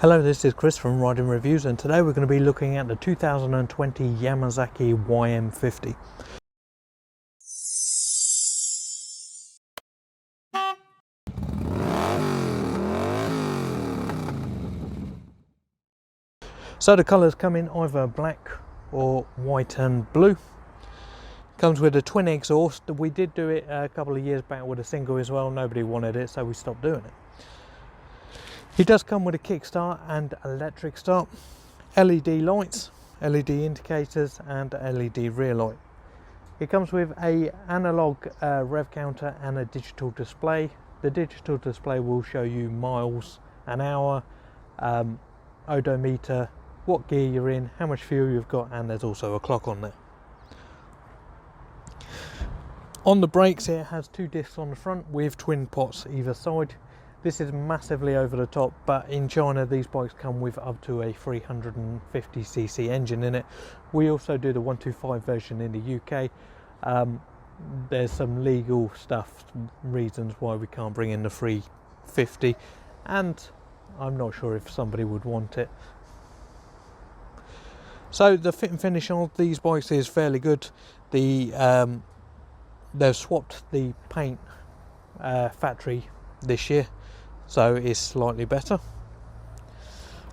Hello, this is Chris from Riding Reviews, and today we're going to be looking at the 2020 Yamasaki YM50. So the colours come in either black or white and blue. Comes with a twin exhaust. We did do it a couple of years back with a single as well. Nobody wanted it, so we stopped doing it. It does come with a kickstart and electric start, LED lights, LED indicators and LED rear light. It comes with a analog rev counter and a digital display. The digital display will show you miles an hour, odometer, what gear you're in, how much fuel you've got, and there's also a clock on there. On the brakes, it has two discs on the front with twin pots either side. This is massively over the top, but in China these bikes come with up to a 350cc engine in it. We also do the 125 version in the UK. There's some legal stuff, reasons why we can't bring in the 350, and I'm not sure if somebody would want it. So the fit and finish of these bikes is fairly good. They've swapped the paint factory this year, so it's slightly better.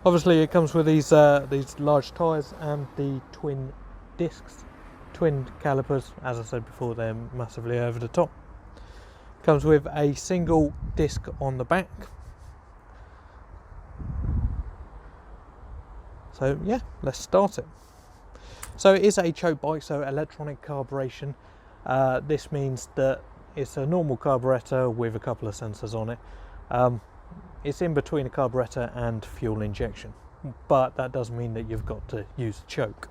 Obviously it comes with these large tyres and the twin discs, twin calipers. As I said before, they're massively over the top. Comes with a single disc on the back. So yeah, let's start it. So it is a choke bike, so electronic carburation. This means that it's a normal carburetor with a couple of sensors on it. It's in between a carburetor and fuel injection, but that doesn't mean that you've got to use choke.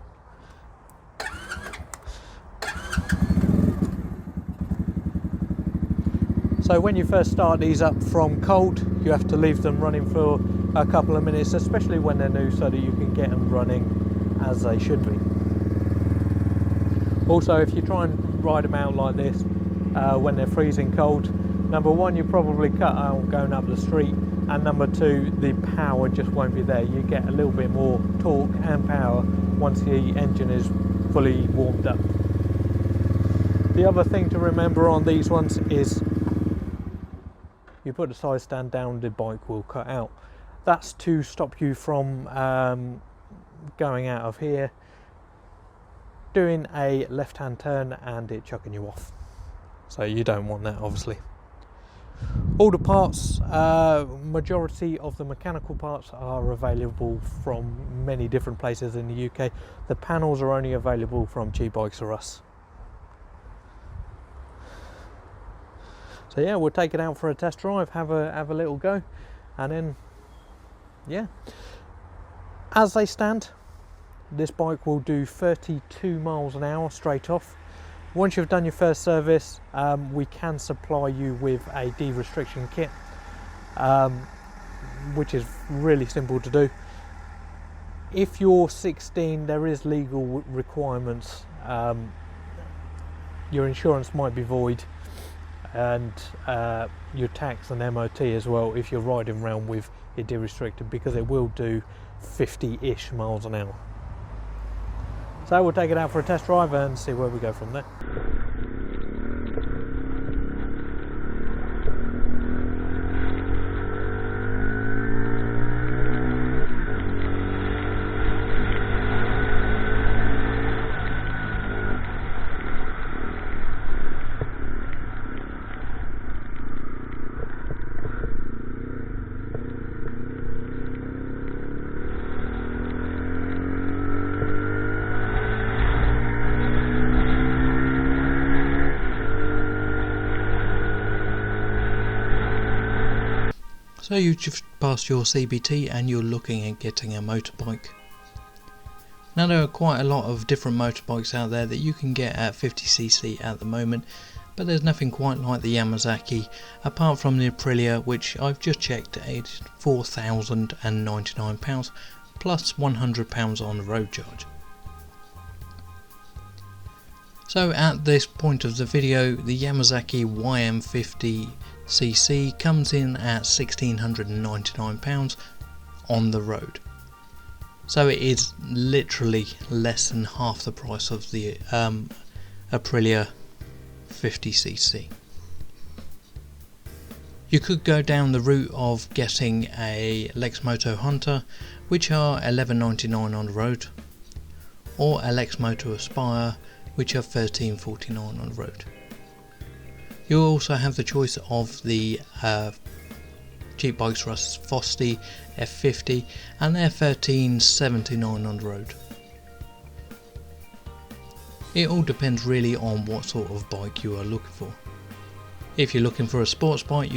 So when you first start these up from cold, you have to leave them running for a couple of minutes, especially when they're new, so that you can get them running as they should be. Also, if you try and ride them out like this when they're freezing cold, number one, you probably cut out going up the street, and number two, the power just won't be there. You get a little bit more torque and power once the engine is fully warmed up. The other thing to remember on these ones is you put the side stand down, the bike will cut out. That's to stop you from going out of here, doing a left-hand turn and it chucking you off. So you don't want that, obviously. All the parts, majority of the mechanical parts are available from many different places in the UK. The panels are only available from Cheap Bikes R Us. So yeah, we'll take it out for a test drive, have a little go, and then yeah. As they stand, this bike will do 32 miles an hour straight off. Once you've done your first service, we can supply you with a de-restriction kit, which is really simple to do. If you're 16, there is legal requirements. Your insurance might be void, and your tax and MOT as well if you're riding around with it de-restricted, because it will do 50-ish miles an hour. So we'll take it out for a test drive and see where we go from there. So you've just passed your CBT and you're looking at getting a motorbike. Now there are quite a lot of different motorbikes out there that you can get at 50cc at the moment, but there's nothing quite like the Yamasaki, apart from the Aprilia, which I've just checked is £4,099 plus £100 on the road charge. So at this point of the video, the Yamasaki YM50-RE comes in at £1,699 on the road. So it is literally less than half the price of the Aprilia 50cc. You could go down the route of getting a Lexmoto Hunter, which are $11.99 on the road, or a Lexmoto Aspire, which are $13.49 on the road. You also have the choice of the cheap bikes Russ Fosty F50, and they're $13.79 on the road. It all depends really on what sort of bike you are looking for. If you're looking for a sports bike,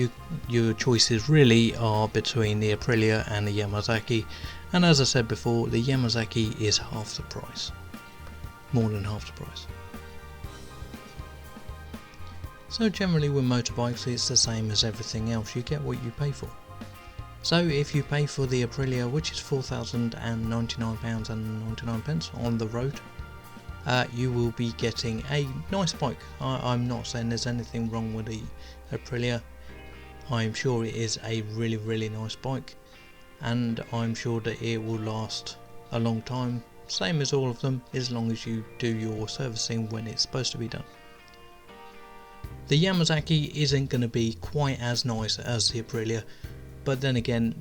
your choices really are between the Aprilia and the Yamasaki, and as I said before, the Yamasaki is half the price, more than half the price. So generally with motorbikes it's the same as everything else, you get what you pay for. So if you pay for the Aprilia, which is £4,099.99 on the road, you will be getting a nice bike. I'm not saying there's anything wrong with the Aprilia. I'm sure it is a really nice bike, and I'm sure that it will last a long time, same as all of them, as long as you do your servicing when it's supposed to be done. The Yamasaki isn't going to be quite as nice as the Aprilia, but then again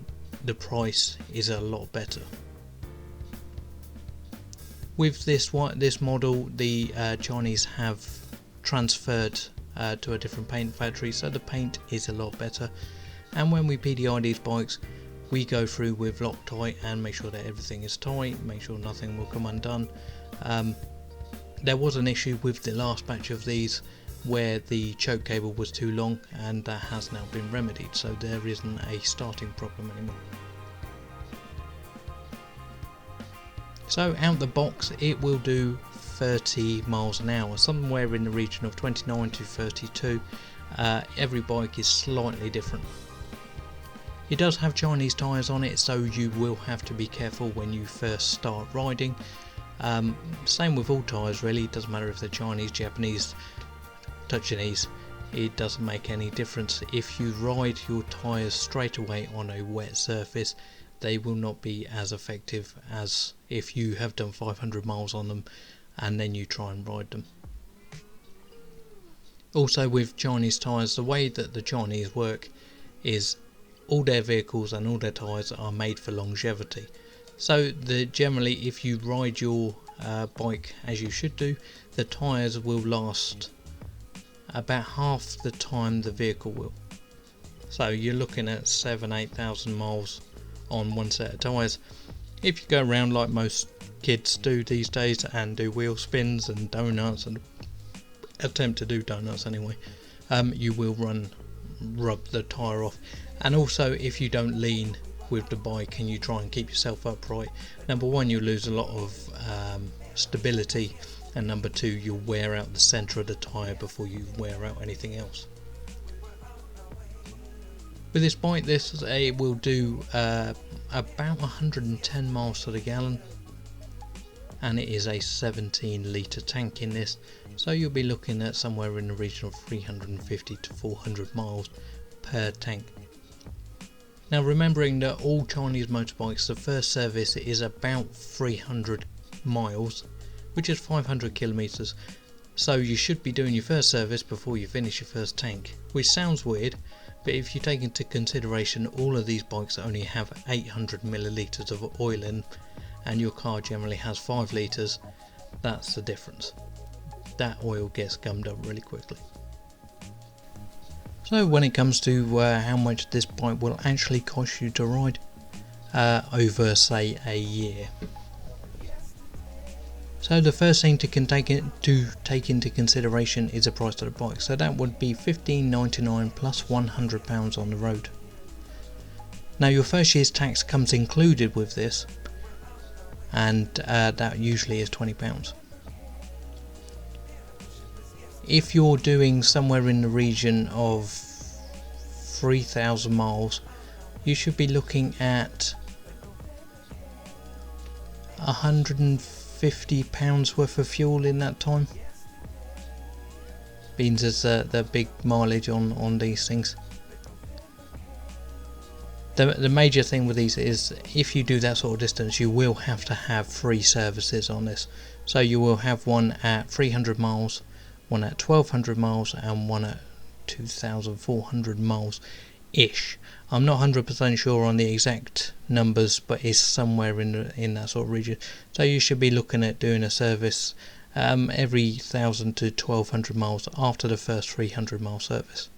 the price is a lot better. With this model, the Chinese have transferred to a different paint factory, so the paint is a lot better, and when we PDI these bikes we go through with Loctite and make sure that everything is tight, make sure nothing will come undone. There was an issue with the last batch of these where the choke cable was too long, and that has now been remedied, so there isn't a starting problem anymore. So out the box it will do 30 miles an hour, somewhere in the region of 29 to 32. Every bike is slightly different. It does have Chinese tyres on it, so you will have to be careful when you first start riding. Same with all tyres really, it doesn't matter if they're Chinese, Japanese, Chinese, it doesn't make any difference. If you ride your tyres straight away on a wet surface, they will not be as effective as if you have done 500 miles on them and then you try and ride them. Also with Chinese tyres, the way that the Chinese work is all their vehicles and all their tyres are made for longevity. So generally if you ride your bike as you should do, the tyres will last about half the time the vehicle will. So you're looking at 7,000-8,000 miles on one set of tyres. If you go around like most kids do these days and do wheel spins and donuts, and attempt to do donuts anyway, you will rub the tyre off. And also if you don't lean with the bike and you try and keep yourself upright, number one, you'll lose a lot of stability, and number two, you'll wear out the centre of the tyre before you wear out anything else. With this bike, it will do about 110 miles to the gallon, and it is a 17 litre tank in this, so you'll be looking at somewhere in the region of 350 to 400 miles per tank. Now remembering that all Chinese motorbikes, the first service is about 300 miles, which is 500 kilometers, so you should be doing your first service before you finish your first tank, which sounds weird, but if you take into consideration all of these bikes only have 800 millilitres of oil in, and your car generally has 5 litres, that's the difference. That oil gets gummed up really quickly. So when it comes to how much this bike will actually cost you to ride over say a year. So the first thing to take into consideration is the price of the bike. So that would be $15.99 plus £100 on the road. Now your first year's tax comes included with this, and that usually is £20. If you're doing somewhere in the region of 3,000 miles, you should be looking at £150 worth of fuel in that time. Beans as the big mileage on these things. The major thing with these is if you do that sort of distance, you will have to have 3 services on this. So you will have one at 300 miles, one at 1200 miles and one at 2400 miles ish. I'm not 100% sure on the exact numbers, but it's somewhere in that sort of region. So you should be looking at doing a service every 1000 to 1200 miles after the first 300 mile service.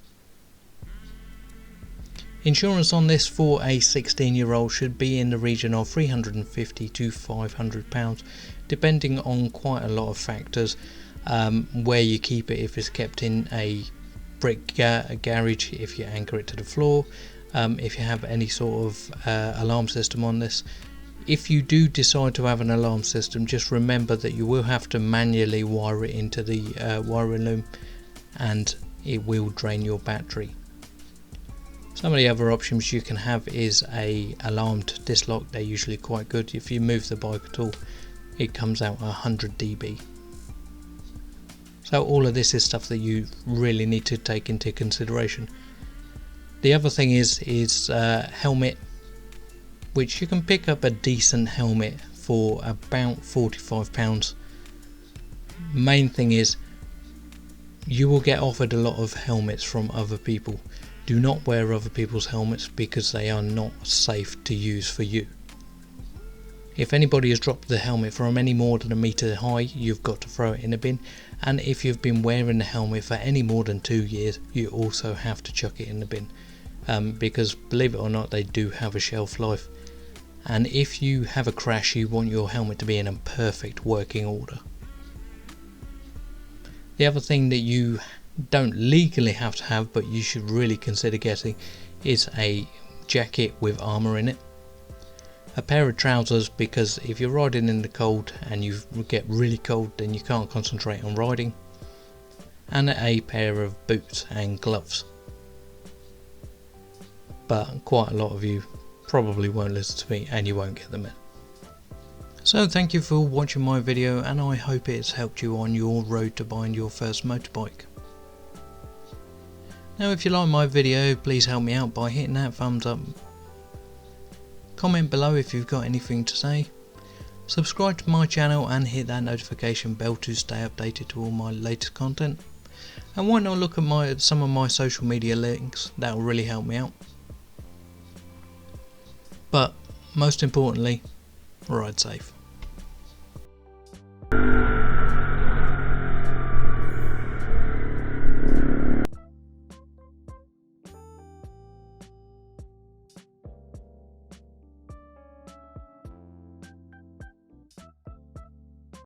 Insurance on this for a 16-year-old should be in the region of £350 to £500, depending on quite a lot of factors. Where you keep it, if it's kept in a brick garage, if you anchor it to the floor, if you have any sort of alarm system on this. If you do decide to have an alarm system, just remember that you will have to manually wire it into the wiring loom, and it will drain your battery. Some of the other options you can have is a alarmed disc lock. They're usually quite good. If you move the bike at all, it comes out 100 dB. So all of this is stuff that you really need to take into consideration. The other thing is helmet, which you can pick up a decent helmet for about £45. Main thing is you will get offered a lot of helmets from other people. Do not wear other people's helmets because they are not safe to use for you. If anybody has dropped the helmet from any more than a metre high, you've got to throw it in a bin. And if you've been wearing the helmet for any more than 2 years, you also have to chuck it in the bin. Because believe it or not, they do have a shelf life. And if you have a crash, you want your helmet to be in a perfect working order. The other thing that you don't legally have to have, but you should really consider getting, is a jacket with armour in it. A pair of trousers, because if you're riding in the cold and you get really cold, then you can't concentrate on riding. And a pair of boots and gloves. But quite a lot of you probably won't listen to me and you won't get them in. So thank you for watching my video, and I hope it's helped you on your road to buying your first motorbike. Now if you like my video, please help me out by hitting that thumbs up. Comment below if you've got anything to say. Subscribe to my channel and hit that notification bell to stay updated to all my latest content. And why not look at some of my social media links, that will really help me out. But most importantly, ride safe.